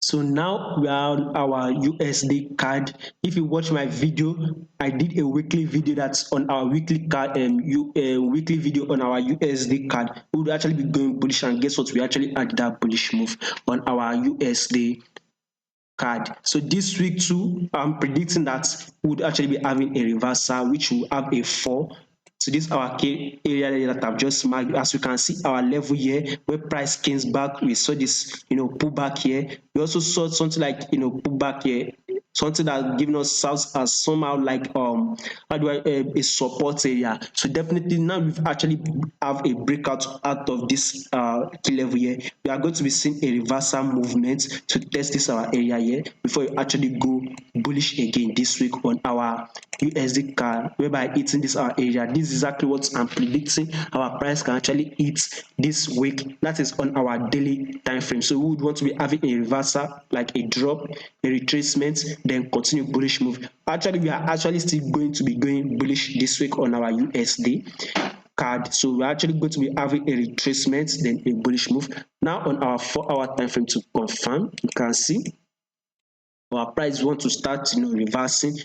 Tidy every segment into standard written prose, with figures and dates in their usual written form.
So now we are on our USD CAD. If you watch my video, I did a weekly video that's on our weekly CAD weekly video on our USD CAD. We would actually be going bullish, and guess what? We actually had that bullish move on our USD CAD. So this week too, I'm predicting that we would actually be having a reversal, which will have a fall. So this is our key area that I've just marked. As you can see, our level here where price came back, we saw this, pullback here. We also saw something like, pullback here, something that giving us sounds as somehow like how do I a support area. So definitely now we've actually have a breakout out of this key level here. We are going to be seeing a reversal movement to test this our area here before you actually go bullish again this week on our USD CAD, whereby hitting this our area. This is exactly what I'm predicting our price can actually hit this week. That is on our daily time frame. So we would want to be having a reversal, like a drop, a retracement, then continue bullish move. Actually, we are actually still going to be going bullish this week on our USD CAD. So we're actually going to be having a retracement, then a bullish move. Now on our 4-hour time frame to confirm, you can see our price want to start reversing.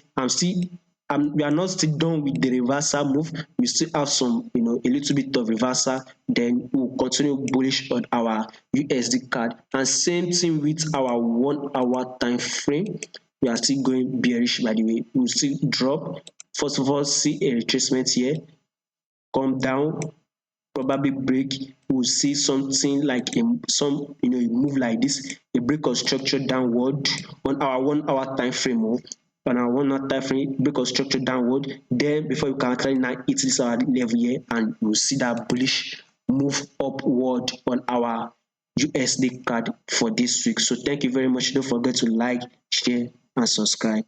We are not still done with the reversal move. We still have some a little bit of reversal, then we'll continue bullish on our USD CAD, and same thing with our 1-hour time frame. We are still going bearish, by the way. We'll still drop. First of all, see a retracement here, come down, probably break. We'll see something like a move like this, a break of structure downward on our 1-hour time frame move. On our 1-hour time frame, break of structure downward, then before you can actually now hit this our level here, and you'll see that bullish move upward on our USD CAD for this week. So thank you very much. Don't forget to like, share, and subscribe.